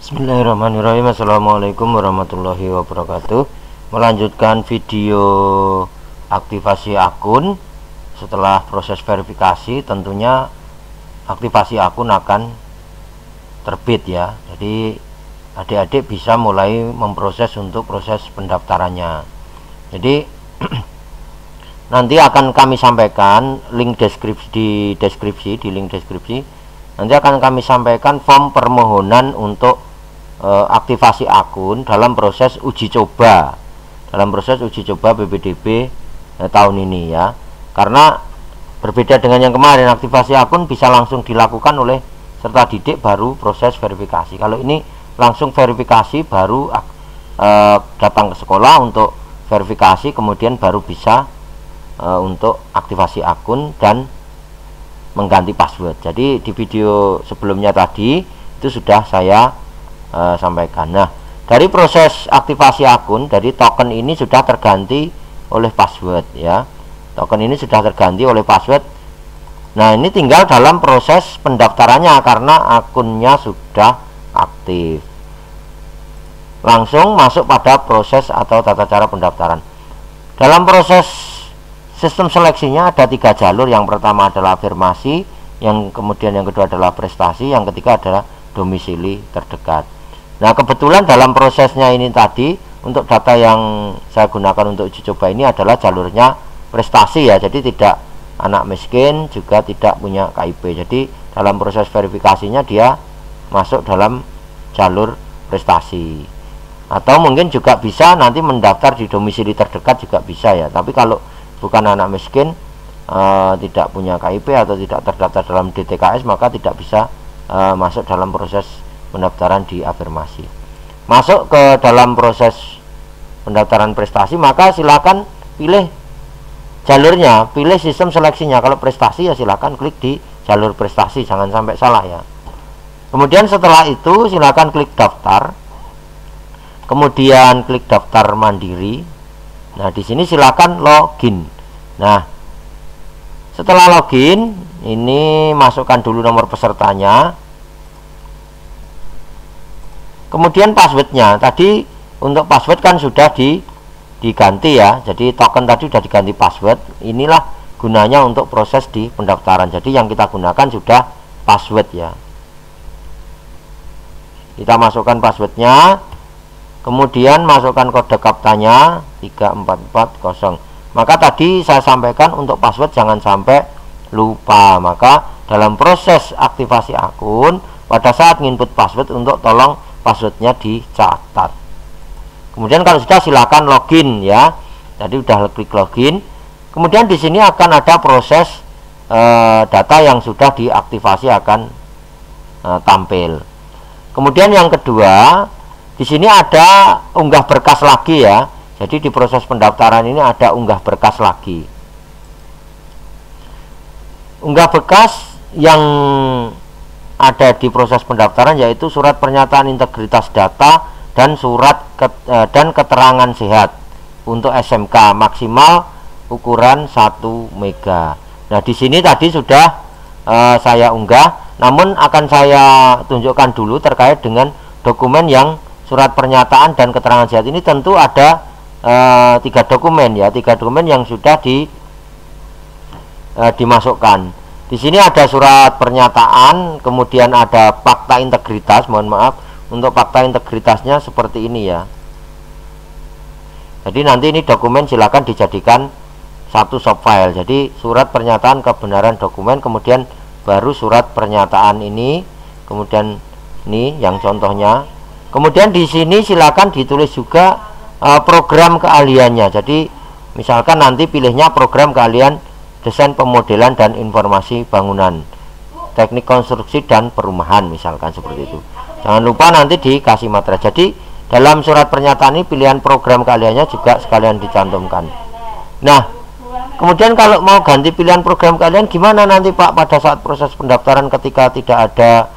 Bismillahirrahmanirrahim. Assalamualaikum warahmatullahi wabarakatuh. Melanjutkan video aktivasi akun. Setelah proses verifikasi, tentunya aktivasi akun akan terbit ya. Jadi adik-adik bisa mulai memproses untuk proses pendaftarannya. Jadi nanti akan kami sampaikan link di link deskripsi. Nanti akan kami sampaikan form permohonan untuk aktivasi akun dalam proses uji coba PPDB tahun ini ya. Karena berbeda dengan yang kemarin, aktivasi akun bisa langsung dilakukan oleh serta didik baru proses verifikasi. Kalau ini langsung verifikasi baru datang ke sekolah untuk verifikasi, kemudian baru bisa untuk aktivasi akun dan mengganti password. Jadi di video sebelumnya tadi itu sudah saya sampaikan. Nah, dari proses aktivasi akun, dari token ini sudah terganti oleh password ya. Token ini sudah terganti oleh password. Nah, ini tinggal dalam proses pendaftarannya karena akunnya sudah aktif. Langsung masuk pada proses atau tata cara pendaftaran. Dalam proses sistem seleksinya ada 3 jalur. Yang pertama adalah afirmasi, yang kedua adalah prestasi, yang ketiga adalah domisili terdekat. Nah, kebetulan dalam prosesnya ini tadi, untuk data yang saya gunakan untuk uji coba ini adalah jalurnya prestasi ya. Jadi tidak anak miskin, juga tidak punya KIP. Jadi dalam proses verifikasinya dia masuk dalam jalur prestasi. Atau mungkin juga bisa nanti mendaftar di domisili terdekat juga bisa ya. Tapi kalau bukan anak miskin, tidak punya KIP atau tidak terdaftar dalam DTKS, maka tidak bisa masuk dalam proses pendaftaran di afirmasi. Masuk ke dalam proses pendaftaran prestasi, maka silakan pilih jalurnya, pilih sistem seleksinya. Kalau prestasi ya silakan klik di jalur prestasi, jangan sampai salah ya. Kemudian setelah itu silakan klik daftar, kemudian klik daftar mandiri. Nah, di sini silakan login. Nah, setelah login, ini masukkan dulu nomor pesertanya. Kemudian passwordnya. Tadi untuk password kan sudah diganti ya. Jadi token tadi sudah diganti password. Inilah gunanya untuk proses di pendaftaran. Jadi yang kita gunakan sudah password ya. Kita masukkan passwordnya. Kemudian masukkan kode kaptanya 3440. Maka tadi saya sampaikan untuk password jangan sampai lupa. Maka dalam proses aktivasi akun, pada saat input password untuk tolong passwordnya dicatat. Kemudian kalau sudah silakan login ya. Tadi udah klik login. Kemudian di sini akan ada proses data yang sudah diaktifasi akan tampil. Kemudian yang kedua, di sini ada unggah berkas lagi ya. Jadi di proses pendaftaran ini ada unggah berkas lagi. Unggah berkas yang ada di proses pendaftaran yaitu surat pernyataan integritas data dan dan keterangan sehat untuk SMK maksimal ukuran 1 mega. Nah, di sini tadi sudah saya unggah, namun akan saya tunjukkan dulu terkait dengan dokumen yang surat pernyataan dan keterangan sehat ini. Tentu ada 3 dokumen ya, 3 dokumen yang sudah dimasukkan. Di sini ada surat pernyataan, kemudian ada fakta integritas. Mohon maaf, untuk fakta integritasnya seperti ini ya. Jadi nanti ini dokumen silakan dijadikan satu subfile. Jadi surat pernyataan kebenaran dokumen, kemudian baru surat pernyataan ini, kemudian ini yang contohnya. Kemudian di sini silakan ditulis juga program keahliannya. Jadi misalkan nanti pilihnya program keahlian desain pemodelan dan informasi bangunan, teknik konstruksi dan perumahan, misalkan seperti itu. Jangan lupa nanti dikasih materi. Jadi dalam surat pernyataan ini pilihan program keahliannya juga sekalian dicantumkan. Nah, kemudian kalau mau ganti pilihan program keahlian gimana nanti Pak pada saat proses pendaftaran ketika tidak ada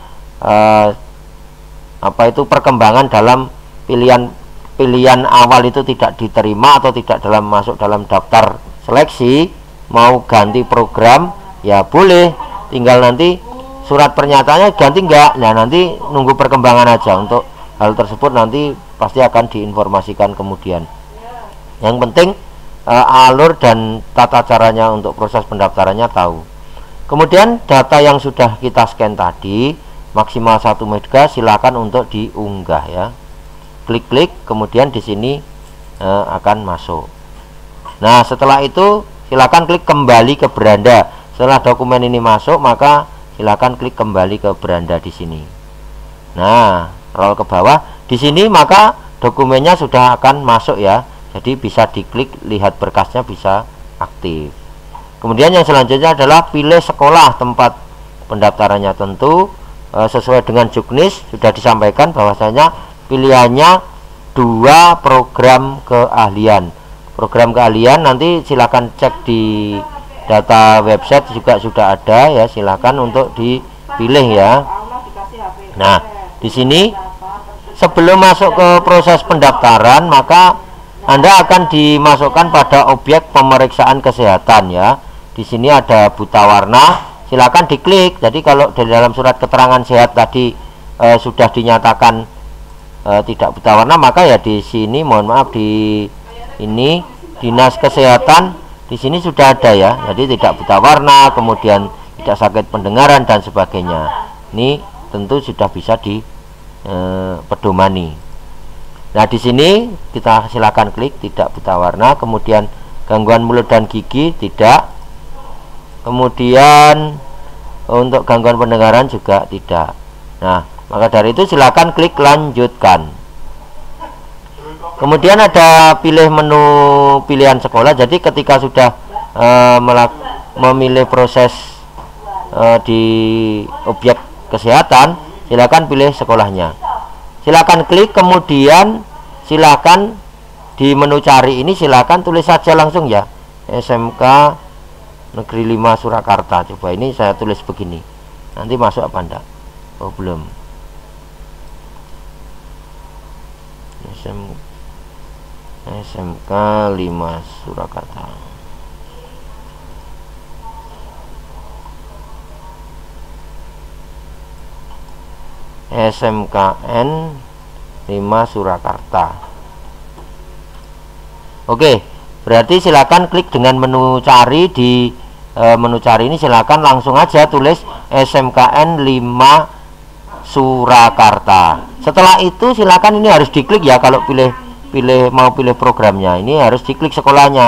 perkembangan dalam pilihan awal itu tidak diterima atau tidak masuk dalam daftar seleksi, mau ganti program ya boleh, tinggal nanti surat pernyataannya ganti enggak. Nah, nanti nunggu perkembangan aja untuk hal tersebut nanti pasti akan diinformasikan kemudian. Yang penting alur dan tata caranya untuk proses pendaftarannya tahu. Kemudian data yang sudah kita scan tadi maksimal 1 MB silakan untuk diunggah ya. Klik-klik, kemudian di sini akan masuk. Nah, setelah itu silakan klik kembali ke beranda. Setelah dokumen ini masuk, maka silakan klik kembali ke beranda di sini. Nah, roll ke bawah. Di sini maka dokumennya sudah akan masuk ya. Jadi bisa diklik, lihat berkasnya bisa aktif. Kemudian yang selanjutnya adalah pilih sekolah tempat pendaftarannya. Tentu sesuai dengan juknis sudah disampaikan bahwasanya pilihannya 2 program keahlian. Program keahlian nanti silakan cek di data website juga sudah ada ya, silakan untuk dipilih ya. Nah, di sini sebelum masuk ke proses pendaftaran maka Anda akan dimasukkan pada objek pemeriksaan kesehatan ya. Di sini ada buta warna, silakan diklik. Jadi kalau dari dalam surat keterangan sehat tadi sudah dinyatakan tidak buta warna, maka ya di sini mohon maaf di ini dinas kesehatan di sini sudah ada ya. Jadi tidak buta warna, kemudian tidak sakit pendengaran dan sebagainya. Ini tentu sudah bisa dipedomani. Nah, di sini kita silakan klik tidak buta warna, kemudian gangguan mulut dan gigi tidak, kemudian untuk gangguan pendengaran juga tidak. Nah, maka dari itu silakan klik lanjutkan. Kemudian ada pilih menu pilihan sekolah. Jadi ketika sudah memilih proses di objek kesehatan, silakan pilih sekolahnya. Silakan klik, kemudian silakan di menu cari ini silakan tulis saja langsung ya, SMK Negeri 5 Surakarta. Coba ini saya tulis begini, nanti masuk apa enggak? Oh belum. SMK 5 Surakarta. SMKN 5 Surakarta. Oke, berarti silakan klik dengan menu cari. Di menu cari ini silakan langsung aja tulis SMKN 5 Surakarta. Setelah itu silakan ini harus diklik ya, kalau mau pilih programnya ini harus diklik sekolahnya.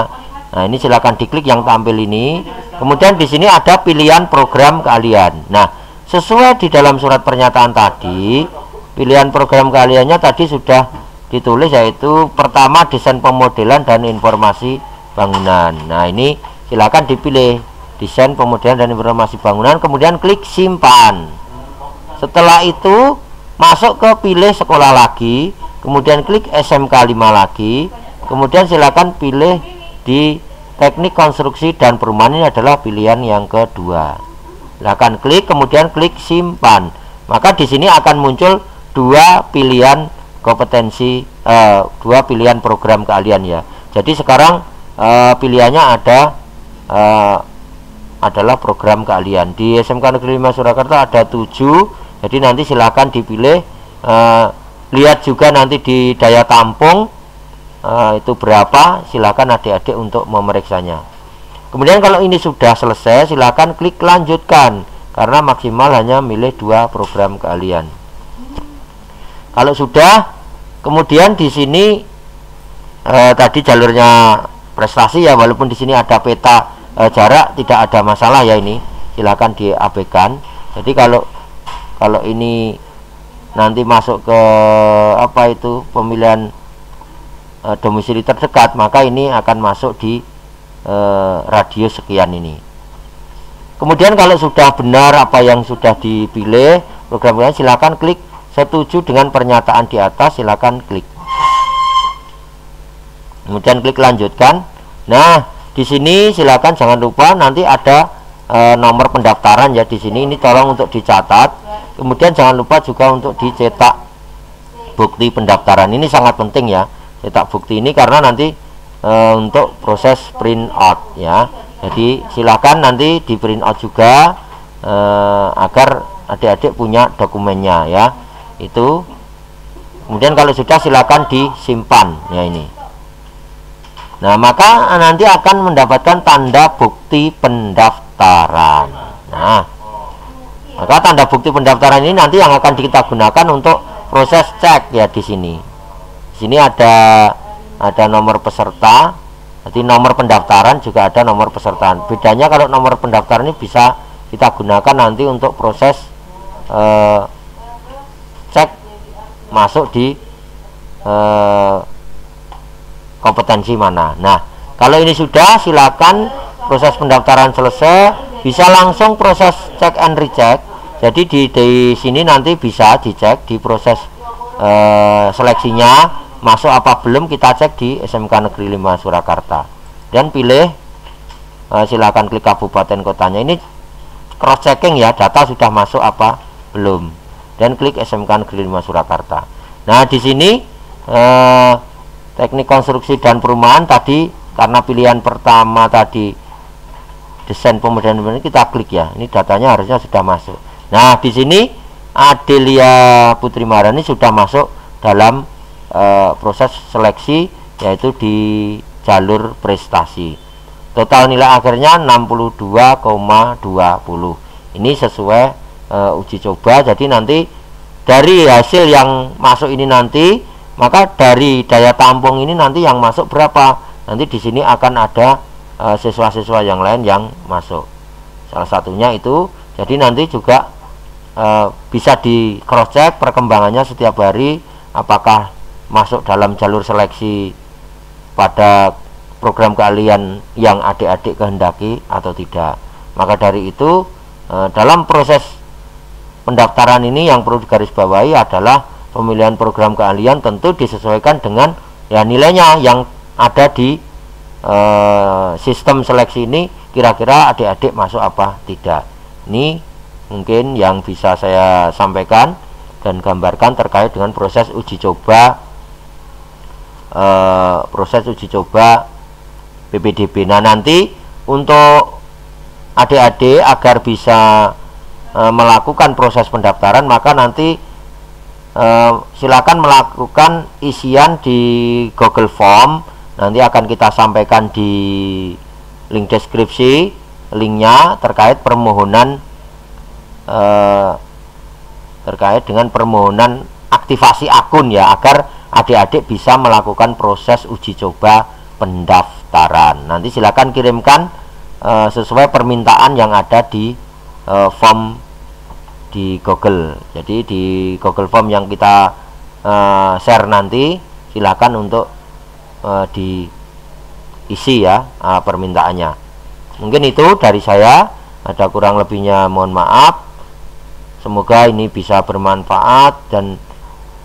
Nah, ini silakan diklik yang tampil ini. Kemudian di sini ada pilihan program keahlian. Nah, sesuai di dalam surat pernyataan tadi, pilihan program keahliannya tadi sudah ditulis, yaitu pertama desain pemodelan dan informasi bangunan. Nah, ini silakan dipilih desain pemodelan dan informasi bangunan, kemudian klik simpan. Setelah itu masuk ke pilih sekolah lagi, kemudian klik SMK 5 lagi, kemudian silakan pilih di teknik konstruksi dan perumahan. Ini adalah pilihan yang kedua. Silakan klik, kemudian klik simpan. Maka di sini akan muncul 2 pilihan kompetensi, 2 pilihan program keahlian ya. Jadi sekarang pilihannya adalah program keahlian. Di SMK Negeri 5 Surakarta ada 7. Jadi nanti silakan dipilih. Lihat juga nanti di daya tampung itu berapa. Silakan adik-adik untuk memeriksanya. Kemudian kalau ini sudah selesai, silakan klik lanjutkan karena maksimal hanya milih 2 program keahlian. Kalau sudah, kemudian di sini tadi jalurnya prestasi ya, walaupun di sini ada peta jarak tidak ada masalah ya, ini silakan diabaikan. Jadi kalau ini nanti masuk ke pemilihan domisili terdekat, maka ini akan masuk di radius sekian ini. Kemudian kalau sudah benar apa yang sudah dipilih programnya, silakan klik setuju dengan pernyataan di atas, silakan klik. Kemudian klik lanjutkan. Nah, di sini silakan jangan lupa nanti ada nomor pendaftaran ya di sini. Ini tolong untuk dicatat. Kemudian jangan lupa juga untuk dicetak bukti pendaftaran. Ini sangat penting ya, cetak bukti ini karena nanti untuk proses print out ya. Jadi silakan nanti di print out juga agar adik-adik punya dokumennya ya. Itu Kemudian kalau sudah silakan disimpan ya ini. Nah, maka nanti akan mendapatkan tanda bukti pendaftaran. Nah, maka tanda bukti pendaftaran ini nanti yang akan kita gunakan untuk proses cek ya di sini. Di sini ada nomor peserta. Jadi nomor pendaftaran juga ada nomor peserta. Bedanya kalau nomor pendaftaran ini bisa kita gunakan nanti untuk proses cek masuk di kompetensi mana. Nah, kalau ini sudah, silakan proses pendaftaran selesai, bisa langsung proses check and recheck. Jadi di sini nanti bisa dicek di proses seleksinya masuk apa belum, kita cek di SMK Negeri 5 Surakarta dan pilih silakan klik kabupaten kotanya. Ini cross checking ya, data sudah masuk apa belum, dan klik SMK Negeri 5 Surakarta. Nah, di sini teknik konstruksi dan perumahan tadi, karena pilihan pertama tadi desain pemodelan ini, kita klik ya. Ini datanya harusnya sudah masuk. Nah, di sini Adelia Putri Maharani sudah masuk dalam proses seleksi, yaitu di jalur prestasi. Total nilai akhirnya 62,20. Ini sesuai uji coba. Jadi nanti dari hasil yang masuk ini nanti, maka dari daya tampung ini nanti yang masuk berapa. Nanti di sini akan ada siswa-siswa yang lain yang masuk. Salah satunya itu. Jadi nanti juga bisa di cross check perkembangannya setiap hari, apakah masuk dalam jalur seleksi pada program keahlian yang adik-adik kehendaki atau tidak. Maka dari itu dalam proses pendaftaran ini yang perlu digarisbawahi adalah pemilihan program keahlian tentu disesuaikan dengan ya nilainya yang ada di sistem seleksi ini, kira-kira adik-adik masuk apa tidak. Ini mungkin yang bisa saya sampaikan dan gambarkan terkait dengan proses uji coba PPDB. Nah, nanti untuk adik-adik agar bisa melakukan proses pendaftaran, maka nanti silakan melakukan isian di Google Form. Nanti akan kita sampaikan di link deskripsi linknya terkait permohonan terkait dengan permohonan aktivasi akun ya, agar adik-adik bisa melakukan proses uji coba pendaftaran. Nanti silakan kirimkan sesuai permintaan yang ada di form di Google. Jadi di Google Form yang kita share nanti, silakan untuk diisi ya permintaannya. Mungkin itu dari saya, ada kurang lebihnya mohon maaf. Semoga ini bisa bermanfaat dan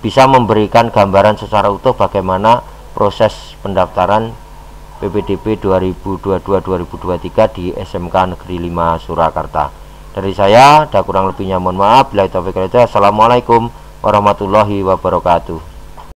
bisa memberikan gambaran secara utuh bagaimana proses pendaftaran PPDB 2022-2023 di SMK Negeri 5 Surakarta. Dari saya, ada kurang lebihnya mohon maaf. Bila taufiq wal hidayah. Assalamualaikum warahmatullahi wabarakatuh.